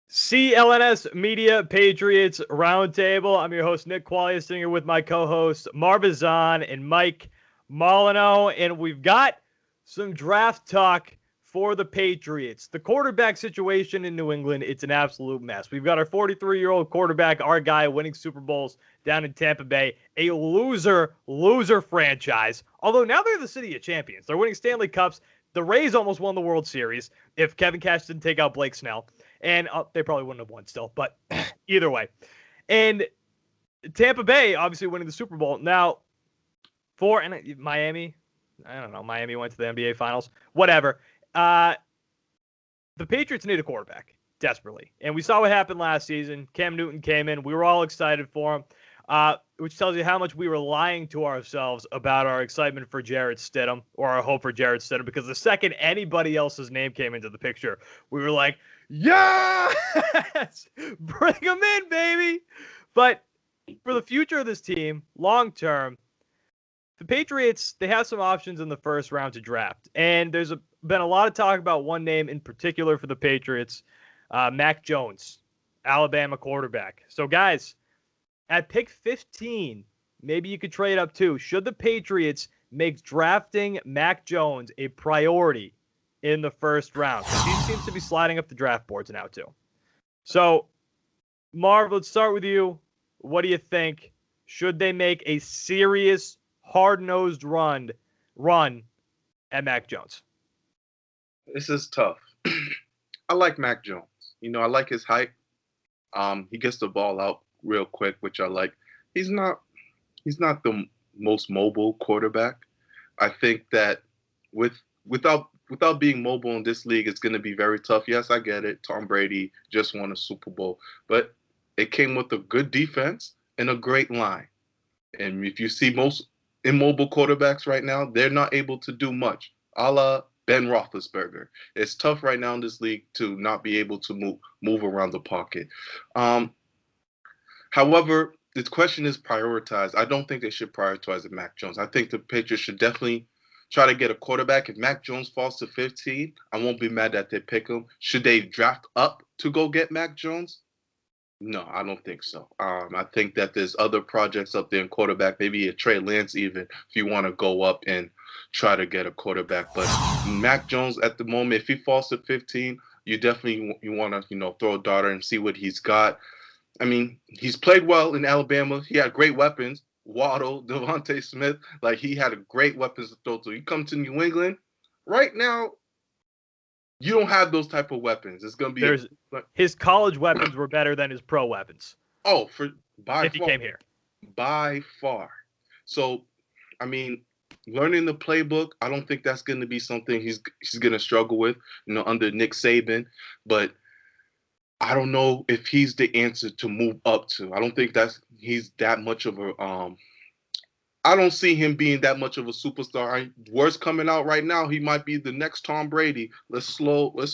CLNS Media Patriots Roundtable. I'm your host, Nick Qualia, sitting here with my co-hosts, Marv and Mike Molyneux, and we've got some draft talk for the Patriots. The quarterback situation in New England, it's an absolute mess. We've got our 43-year-old quarterback, our guy, winning Super Bowls down in Tampa Bay, a loser franchise. Although now they're the city of champions. They're winning Stanley Cups. The Rays almost won the World Series if Kevin Cash didn't take out Blake Snell. And they probably wouldn't have won still, but either way. And Tampa Bay obviously winning the Super Bowl. Now, Miami, I don't know, Miami went to the NBA Finals. Whatever. The Patriots need a quarterback desperately. And we saw what happened last season. Cam Newton came in. We were all excited for him, which tells you how much we were lying to ourselves about our excitement for Jarrett Stidham or our hope for Jarrett Stidham, because the second anybody else's name came into the picture, we were like, yes, bring him in, baby. But for the future of this team, long term, the Patriots, they have some options in the first round to draft. And there's been a lot of talk about one name in particular for the Patriots, Mac Jones, Alabama quarterback. So, guys, at pick 15, maybe you could trade up too. Should the Patriots make drafting Mac Jones a priority in the first round? Because he seems to be sliding up the draft boards now too. So, Marv, let's start with you. What do you think? Should they make a serious, hard-nosed run at Mac Jones? This is tough. I like Mac Jones. I like his height. He gets the ball out real quick, which I like. He's not the most mobile quarterback. I think that without being mobile in this league, it's going to be very tough. Yes, I get it. Tom Brady just won a Super Bowl, but it came with a good defense and a great line. And if you see most immobile quarterbacks right now, they're not able to do much, a la Ben Roethlisberger. It's tough right now in this league to not be able to move around the pocket. However, the question is prioritized. I don't think they should prioritize Mac Jones. I think the Patriots should definitely try to get a quarterback. If Mac Jones falls to 15, I won't be mad that they pick him. Should they draft up to go get Mac Jones? No, I don't think so. I think that there's other projects up there in quarterback, maybe a Trey Lance even, if you want to go up and try to get a quarterback. But Mac Jones at the moment, if he falls to 15, you definitely want to throw a dart and see what he's got. I mean, he's played well in Alabama. He had great weapons. Waddle, Devontae Smith, he had great weapons to throw to. You come to New England, right now, you don't have those type of weapons. It's going to be his college weapons were better than his pro weapons. Oh, if he came here. By far. So, I mean, learning the playbook, I don't think that's going to be something he's going to struggle with, under Nick Saban. But I don't know if he's the answer to move up to. I don't think he's that much of a I don't see him being that much of a superstar. Words coming out right now, he might be the next Tom Brady. Let's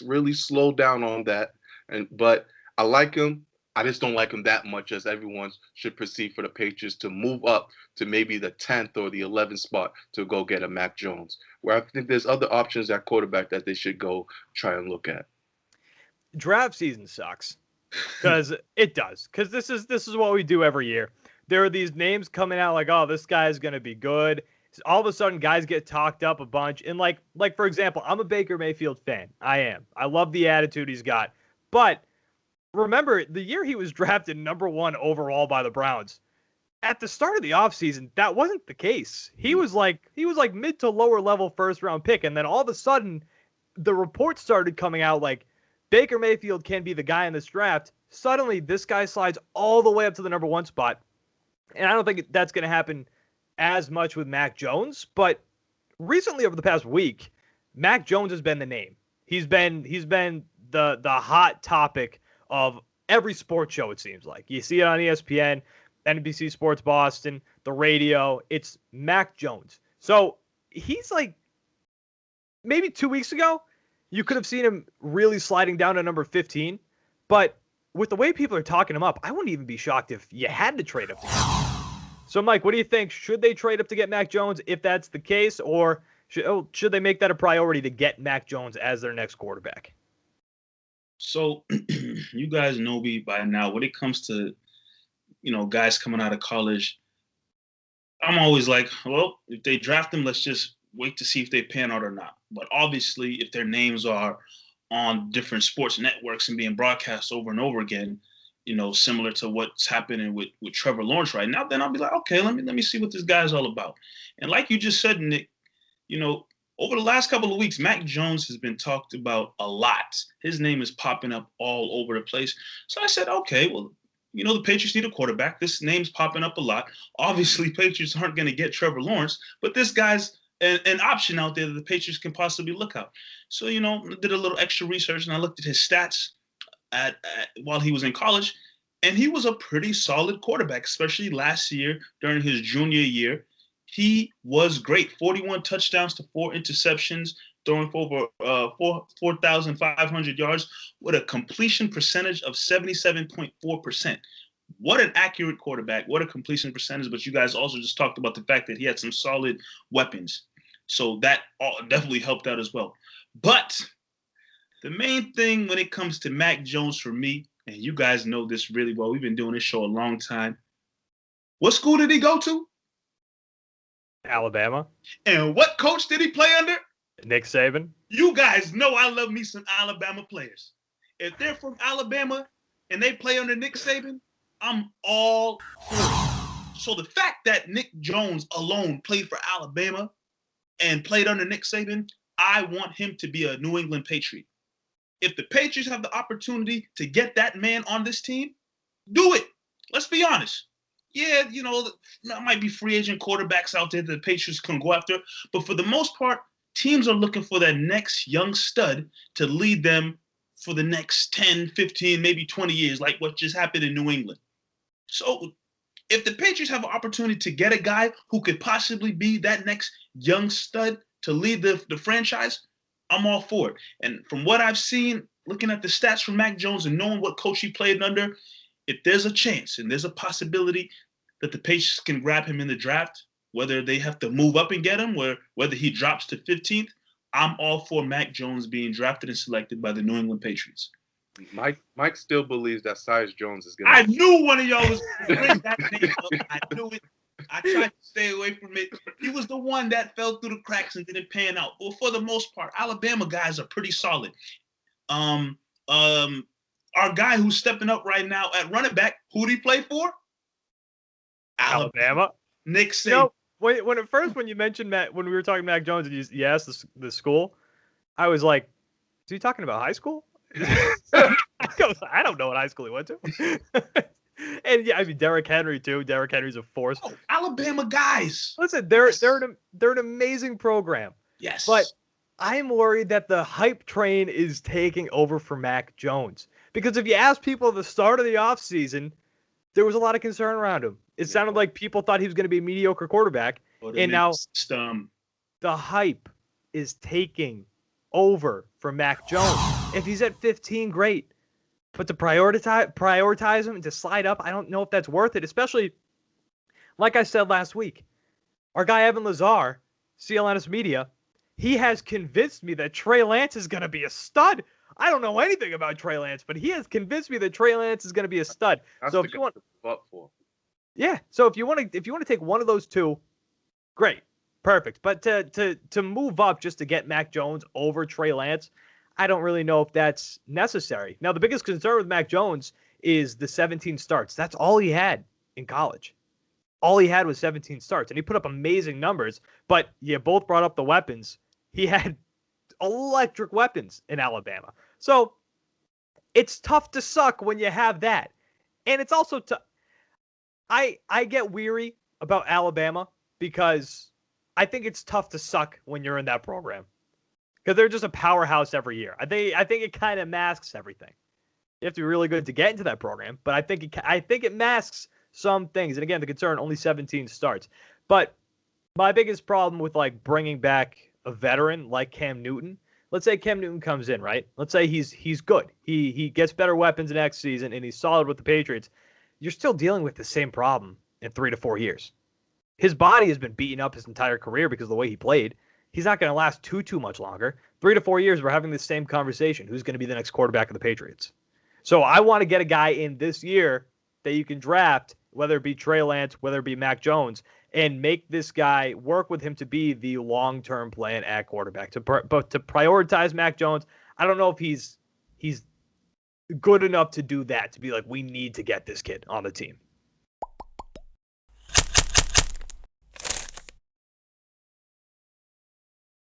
really slow down on that. But I like him. I just don't like him that much as everyone should perceive for the Patriots to move up to maybe the 10th or the 11th spot to go get a Mac Jones, where I think there's other options at quarterback that they should go try and look at. Draft season sucks because it does. Because this is what we do every year. There are these names coming out like, oh, this guy's going to be good. All of a sudden, guys get talked up a bunch. And like for example, I'm a Baker Mayfield fan. I am. I love the attitude he's got. But remember, the year he was drafted number 1 overall by the Browns, at the start of the offseason, that wasn't the case. He was like mid to lower level first round pick. And then all of a sudden, the reports started coming out like Baker Mayfield can be the guy in this draft. Suddenly, this guy slides all the way up to the number 1 spot. And I don't think that's going to happen as much with Mac Jones, but recently over the past week, Mac Jones has been the name. He's been the hot topic of every sports show, it seems like. You see it on ESPN, NBC Sports Boston, the radio. It's Mac Jones. So he's like, maybe 2 weeks ago, you could have seen him really sliding down to number 15, but with the way people are talking him up, I wouldn't even be shocked if you had to trade up to him. So, Mike, what do you think? Should they trade up to get Mac Jones if that's the case, or should they make that a priority to get Mac Jones as their next quarterback? So you guys know me by now. When it comes to, guys coming out of college, I'm always like, well, if they draft them, let's just wait to see if they pan out or not. But obviously, if their names are on different sports networks and being broadcast over and over again, similar to what's happening with Trevor Lawrence right now, then I'll be like, okay, let me see what this guy's all about. And like you just said, Nick, over the last couple of weeks, Mac Jones has been talked about a lot. His name is popping up all over the place. So I said, okay, well, the Patriots need a quarterback. This name's popping up a lot. Obviously, Patriots aren't going to get Trevor Lawrence, but this guy's an option out there that the Patriots can possibly look at. So, did a little extra research and I looked at his stats while he was in college, and he was a pretty solid quarterback, especially last year during his junior year. He was great. 41 touchdowns to 4 interceptions, throwing for over 4,500 yards with a completion percentage of 77.4%. What an accurate quarterback. What a completion percentage. But you guys also just talked about the fact that he had some solid weapons. So that definitely helped out as well. But the main thing when it comes to Mac Jones for me, and you guys know this really well, we've been doing this show a long time. What school did he go to? Alabama. And what coach did he play under? Nick Saban. You guys know I love me some Alabama players. If they're from Alabama and they play under Nick Saban, I'm all for it. So the fact that Nick Jones alone played for Alabama and played under Nick Saban, I want him to be a New England Patriot. If the Patriots have the opportunity to get that man on this team, do it. Let's be honest. Yeah, there might be free agent quarterbacks out there that the Patriots can go after, but for the most part, teams are looking for that next young stud to lead them for the next 10, 15, maybe 20 years, like what just happened in New England. So if the Patriots have an opportunity to get a guy who could possibly be that next young stud to lead the franchise, I'm all for it. And from what I've seen, looking at the stats from Mac Jones and knowing what coach he played under, if there's a chance and there's a possibility that the Patriots can grab him in the draft, whether they have to move up and get him, or whether he drops to 15th, I'm all for Mac Jones being drafted and selected by the New England Patriots. Mike still believes that Cyrus Jones is going to... I knew one of y'all was going to bring that name up. I knew it. I tried to stay away from it. He was the one that fell through the cracks and didn't pan out. Well, for the most part, Alabama guys are pretty solid. Our guy who's stepping up right now at running back, who did he play for? Alabama. Nick Saban. When you mentioned when we were talking Mac Jones and you asked the school, I was like, is he talking about high school? I don't know what high school he went to. And yeah, I mean Derrick Henry too. Derrick Henry's a force. Oh, Alabama guys. Listen, they're an amazing program. Yes. But I'm worried that the hype train is taking over for Mac Jones. Because if you ask people at the start of the offseason, there was a lot of concern around him. It sounded like people thought he was going to be a mediocre quarterback. And now the hype is taking over for Mac Jones. If he's at 15, great. But to prioritize him and to slide up, I don't know if that's worth it, especially, like I said last week, our guy Evan Lazar, CLNS Media, he has convinced me that Trey Lance is going to be a stud. I don't know anything about Trey Lance, but he has convinced me that Trey Lance is going to be a stud. That's so if you want, so if you want to take one of those two, great, perfect. But to move up just to get Mac Jones over Trey Lance, I don't really know if that's necessary. Now, the biggest concern with Mac Jones is the 17 starts. That's all he had in college. All he had was 17 starts, and he put up amazing numbers. But you both brought up the weapons. He had electric weapons in Alabama. So it's tough to suck when you have that. And it's also I get weary about Alabama because I think it's tough to suck when you're in that program. Because they're just a powerhouse every year. I think it kind of masks everything. You have to be really good to get into that program, but I think it masks some things. And again, the concern, only 17 starts. But my biggest problem with like bringing back a veteran like Cam Newton, let's say Cam Newton comes in, right? Let's say he's good. He gets better weapons next season and he's solid with the Patriots. You're still dealing with the same problem in 3 to 4 years. His body has been beaten up his entire career because of the way he played. He's not going to last too much longer. 3 to 4 years, we're having the same conversation. Who's going to be the next quarterback of the Patriots? So I want to get a guy in this year that you can draft, whether it be Trey Lance, whether it be Mac Jones, and make this guy work with him to be the long-term plan at quarterback. But to prioritize Mac Jones, I don't know if he's good enough to do that, to be like, we need to get this kid on the team.